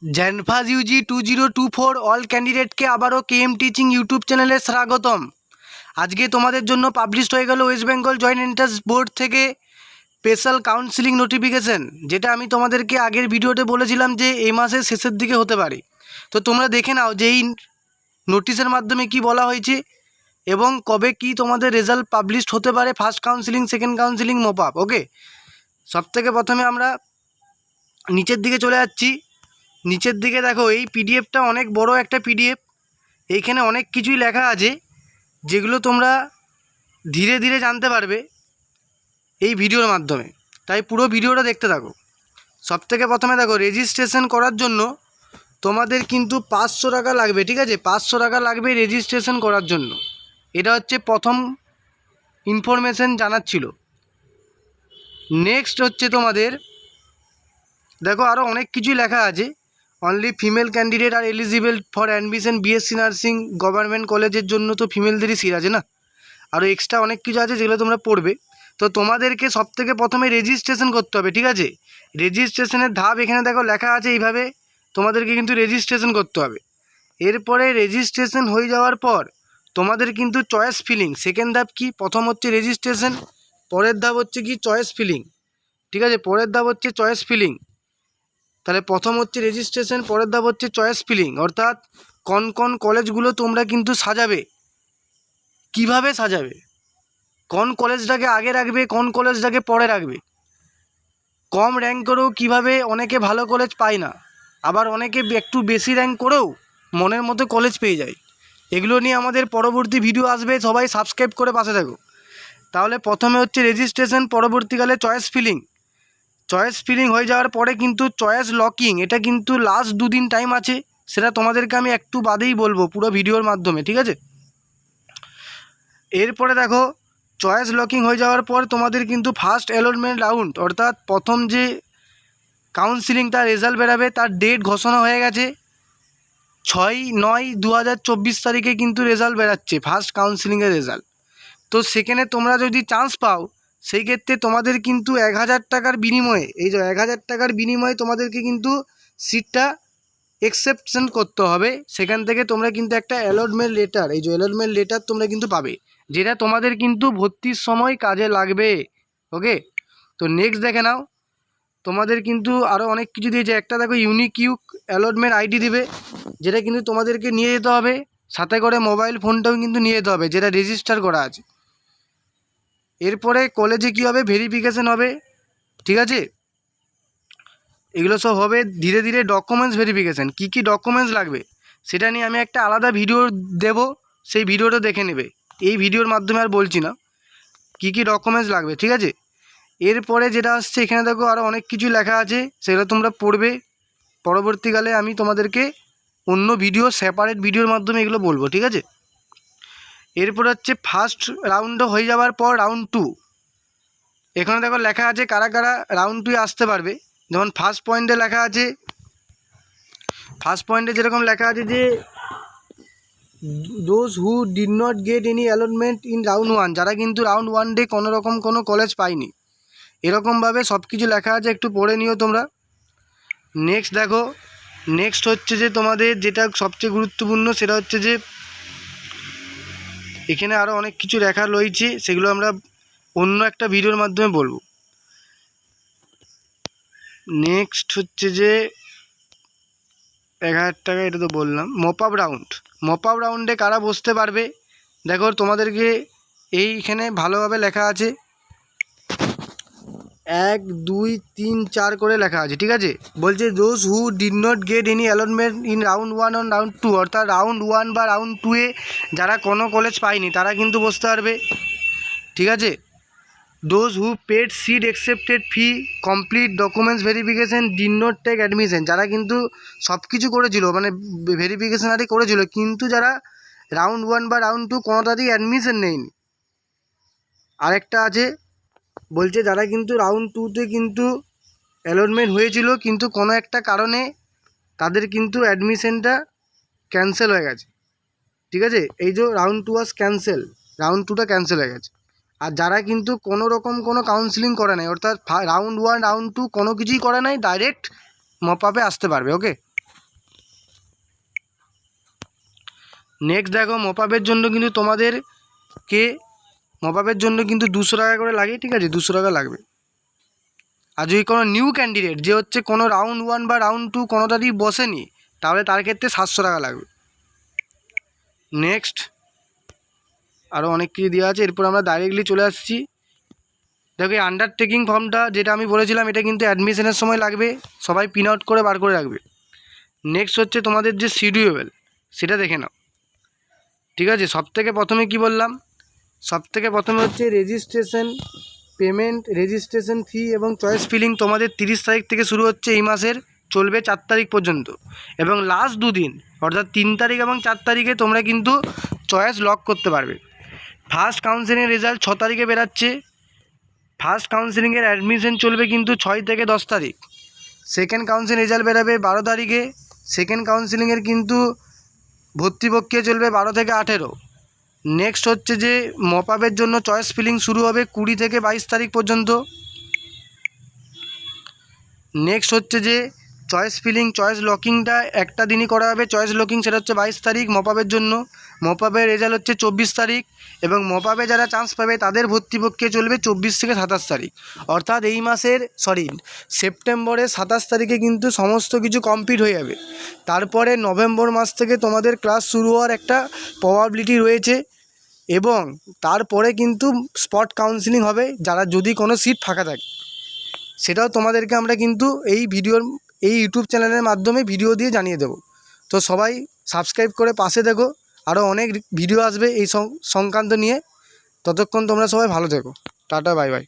জেনফাজ Yuji 2024 all ক্যান্ডিডেটকে আবারও KM teaching YouTube চ্যানেলে স্বাগতম। আজকে তোমাদের জন্য পাবলিশ হয়ে গেল West Bengal joint entrance board থেকে স্পেশাল কাউন্সিলিং নোটিফিকেশান, যেটা আমি তোমাদেরকে আগের ভিডিওতে বলেছিলাম যে এই মাসের শেষের দিকে হতে পারে। তো তোমরা দেখে নাও যে এই নোটিশের মাধ্যমে কি বলা হয়েছে এবং কবে কি তোমাদের রেজাল্ট পাবলিশড হতে পারে, first counselling, second counselling, mop up. Okay, সবথেকে প্রথমে আমরা নিচের দিকে চলে যাচ্ছি। নিচের দিকে দেখো, এই পিডিএফটা অনেক বড় একটা পিডিএফ। এইখানে অনেক কিছুই লেখা আছে যেগুলো তোমরা ধীরে ধীরে জানতে পারবে এই ভিডিওর মাধ্যমে, তাই পুরো ভিডিওটা দেখতে থাকো। সবথেকে প্রথমে দেখো, রেজিস্ট্রেশন করার জন্য তোমাদের কিন্তু 500 টাকা লাগবে, ঠিক আছে? 500 টাকা লাগবে রেজিস্ট্রেশন করার জন্য। এটা হচ্ছে প্রথম ইনফরমেশন জানাচ্ছিল। নেক্সট হচ্ছে তোমাদের দেখো, আরও অনেক কিছুই লেখা আছে। Only female candidate are eligible for admission BSc nursing government কলেজের জন্য তো ফিমেলদেরই সিট আছে না, আরও এক্সট্রা অনেক কিছু আছে যেগুলো তোমরা পড়বে। তো তোমাদেরকে সবথেকে প্রথমে রেজিস্ট্রেশন করতে হবে, ঠিক আছে? রেজিস্ট্রেশনের ধাপ এখানে দেখো লেখা আছে, এইভাবে তোমাদেরকে কিন্তু রেজিস্ট্রেশন করতে হবে। এরপরে রেজিস্ট্রেশন হয়ে যাওয়ার পর তোমাদের কিন্তু চয়েস ফিলিং, সেকেন্ড ধাপ কি, প্রথম হচ্ছে রেজিস্ট্রেশন, পরের ধাপ হচ্ছে কি চয়েস ফিলিং, ঠিক আছে? পরের ধাপ হচ্ছে চয়েস ফিলিং। তাহলে প্রথম হচ্ছে রেজিস্ট্রেশন, পরের ধাপ হচ্ছে চয়েস ফিলিং, অর্থাৎ কোন কোন কলেজগুলো তোমরা কিন্তু সাজাবে, কিভাবে সাজাবে, কোন কলেজটাকে আগে রাখবে, কোন কলেজটাকে পরে রাখবে। কম র্যাঙ্ক করেও কিভাবে অনেকে ভালো কলেজ পায় না, আবার অনেকে একটু বেশি র্যাঙ্ক করেও মনের মতো কলেজ পেয়ে যায়। এগুলো নিয়ে আমাদের পরবর্তী ভিডিও আসবে, সবাই সাবস্ক্রাইব করে পাশে থাকো। তাহলে প্রথমে হচ্ছে রেজিস্ট্রেশন, পরবর্তীকালে চয়েস ফিলিং। চয়েস ফিলিং হয়ে যাওয়ার পরে কিন্তু চয়েস লকিং, এটা কিন্তু লাস্ট 2 দিন টাইম আছে, সেটা তোমাদেরকে আমি একটু বাদেই বলবো পুরো ভিডিওর মাধ্যমে, ঠিক আছে? এরপরে দেখো, চয়েস লকিং হয়ে যাওয়ার পর তোমাদের কিন্তু ফার্স্ট অ্যালটমেন্ট রাউন্ড, অর্থাৎ প্রথম যে কাউন্সিলিং তার রেজাল্ট বেরাবে, তার ডেট ঘোষণা হয়ে গেছে। 6/9/2024 তারিখে কিন্তু রেজাল্ট বেরাচ্ছে, ফার্স্ট কাউন্সিলিংয়ের রেজাল্ট। তো সেখানে তোমরা যদি চান্স পাও, সেই ক্ষেত্রে তোমাদের কিন্তু 1000 টাকার বিনিময়ে, এই যে 1000 টাকার বিনিময়ে তোমাদেরকে কিন্তু সিটটা এক্সেপশন করতে হবে। সেখান থেকে তোমরা কিন্তু একটা অ্যালটমেন্ট লেটার, এই যে অ্যালটমেন্ট লেটার তোমরা কিন্তু পাবে, যেটা তোমাদের কিন্তু ভর্তির সময় কাজে লাগবে। ওকে, তো নেক্সট দেখে নাও, তোমাদের কিন্তু আরও অনেক কিছু দিয়েছে। একটা দেখো, ইউনিক অ্যালটমেন্ট আইডি দিবে, যেটা কিন্তু তোমাদেরকে নিয়ে যেতে হবে, সাথে করে মোবাইল ফোনটাও কিন্তু নিয়ে যেতে হবে, যেটা রেজিস্টার করা আছে। এরপরে কলেজে কী হবে, ভেরিফিকেশান হবে, ঠিক আছে? এগুলো সব হবে ধীরে ধীরে। ডকুমেন্টস ভেরিফিকেশান, কী কী ডকুমেন্টস লাগবে সেটা নিয়ে আমি একটা আলাদা ভিডিও দেব, সেই ভিডিওটা দেখে নেবে। এই ভিডিওর মাধ্যমে আর বলছি না কী কী ডকুমেন্টস লাগবে, ঠিক আছে? এরপরে যেটা আসছে, এখানে দেখো আরও অনেক কিছু লেখা আছে, সেটা তোমরা পড়বে। পরবর্তীকালে আমি তোমাদেরকে অন্য ভিডিও, সেপারেট ভিডিওর মাধ্যমে এগুলো বলবো, ঠিক আছে? এরপর হচ্ছে ফার্স্ট রাউন্ড হয়ে যাওয়ার পর রাউন্ড 2। এখানে দেখো লেখা আছে কারা কারা রাউন্ড 2 আসতে পারবে। যেমন ফার্স্ট পয়েন্টে লেখা আছে, ফার্স্ট পয়েন্টে যেরকম লেখা আছে যে those who did not get any allotment in round 1, যারা কিন্তু রাউন্ড 1 ডে কোনো রকম কোনো কলেজ পায়নি, এরকমভাবে সব কিছু লেখা আছে, একটু পড়ে নিও তোমরা। নেক্সট দেখো, নেক্সট হচ্ছে যে তোমাদের যেটা সবচেয়ে গুরুত্বপূর্ণ, সেটা হচ্ছে যে এখানে আরও অনেক কিছু লেখা রয়েছে, সেগুলো আমরা অন্য একটা ভিডিওর মাধ্যমে বলবো। নেক্সট হচ্ছে যে 1000 টাকা, এটা তো বললাম। Mop up round, mop up রাউন্ডে কারা বসতে পারবে, দেখো তোমাদেরকে এইখানে ভালোভাবে লেখা আছে, 1 2 3 4 করে লেখা আছে, ঠিক আছে? বলছে those who did not get any allotment in round 1 on round 2, অর্থাৎ রাউন্ড 1 বা রাউন্ড 2-এ যারা কোনো কলেজ পায়নি তারা কিন্তু বসতে পারবে, ঠিক আছে? Those who paid seat accepted fee complete documents verification did not take admission, যারা কিন্তু সব কিছু করেছিল, মানে ভেরিফিকেশান আরে করেছিল, কিন্তু যারা রাউন্ড 1 বা রাউন্ড 2 কোনোটাতেই অ্যাডমিশন নেয়নি। আরেকটা আছে, বলছে যারা কিন্তু রাউন্ড 2-তে কিন্তু অ্যালটমেন্ট হয়েছিল, কিন্তু কোনো একটা কারণে তাদের কিন্তু অ্যাডমিশনটা ক্যান্সেল হয়ে গেছে, ঠিক আছে? এই যে রাউন্ড 2 ওয়াজ ক্যান্সেল, রাউন্ড 2টা ক্যান্সেল হয়ে গেছে। আর যারা কিন্তু কোনো রকম কোনো কাউন্সিলিং করে নাই, অর্থাৎ রাউন্ড 1 রাউন্ড 2 কোনো কিছুই করে নাই, ডাইরেক্ট মপ আপে আসতে পারবে। ওকে, নেক্সট দেখো মপআপের জন্য কিন্তু তোমাদেরকে মপআপের জন্য কিন্তু 200 টাকা করে লাগে, ঠিক আছে, 200 টাকা লাগবে। আর যদি কোনো নিউ ক্যান্ডিডেট যে হচ্ছে কোনো রাউন্ড 1 বা রাউন্ড 2 কোনোটাতেই বসেনি, তাহলে তার ক্ষেত্রে 700 টাকা লাগবে। নেক্সট আরও অনেক কিছু দেওয়া আছে। এরপর আমরা ডাইরেক্টলি চলে আসছি। দেখো এই আন্ডারটেকিং ফর্মটা যেটা আমি বলেছিলাম, এটা কিন্তু অ্যাডমিশনের সময় লাগবে, সবাই প্রিন্ট আউট করে বার করে রাখবে। নেক্সট হচ্ছে তোমাদের যে শিডিউল, সেটা দেখে নাও, ঠিক আছে। সবথেকে প্রথমে কি বললাম, সবথেকে প্রথমে হচ্ছে রেজিস্ট্রেশন পেমেন্ট, রেজিস্ট্রেশন ফি এবং চয়েস ফিলিং তোমাদের 30 তারিখ থেকে শুরু হচ্ছে, এই মাসের চলবে 4 তারিখ পর্যন্ত। এবং লাস্ট 2 দিন অর্থাৎ 3 তারিখ এবং 4 তারিখে তোমরা কিন্তু চয়েস লক করতে পারবে। ফার্স্ট কাউন্সেলিং রেজাল্ট 6 তারিখে বেরাচ্ছে। ফার্স্ট কাউন্সেলিংয়ের অ্যাডমিশন চলবে কিন্তু 6 থেকে 10 তারিখ। সেকেন্ড কাউন্সেলিং রেজাল্ট বেরাবে 12 তারিখে। সেকেন্ড কাউন্সেলিংয়ের কিন্তু ভর্তি প্রক্রিয়া চলবে 12 থেকে 18। নেক্সট হচ্ছে যে মপআপের জন্য চয়েস ফিলিং শুরু হবে 20 থেকে 22 তারিখ পর্যন্ত। নেক্সট হচ্ছে যে চয়েস ফিলিং চয়েস লকিংটা একটা দিনই করা হবে, চয়েস লকিং, সেটা হচ্ছে 22 তারিখ মপআপের জন্য। মপআপের রেজাল্ট হচ্ছে 24 তারিখ এবং মপআপে যারা চান্স পাবে তাদের ভর্তি প্রক্রিয়া চলবে 24 থেকে 27 তারিখ। অর্থাৎ এই মাসের সেপ্টেম্বরের 27 তারিখে কিন্তু সমস্ত কিছু কমপ্লিট হয়ে যাবে। তারপরে নভেম্বর মাস থেকে তোমাদের ক্লাস শুরু হওয়ার একটা প্রবাবিলিটি রয়েছে এবং তারপরে কিন্তু স্পট কাউন্সেলিং হবে, যারা যদি কোনো সিট ফাঁকা থাকে। সেটাও তোমাদেরকে আমরা কিন্তু এই ইউটিউব চ্যানেলের মাধ্যমে ভিডিও দিয়ে জানিয়ে দেব। তো সবাই সাবস্ক্রাইব করে পাশে দেখো, আরও অনেক ভিডিও আসবে এই সংক্রান্ত নিয়ে। ততক্ষণ তোমরা সবাই ভালো থেকো। Tata, bye bye.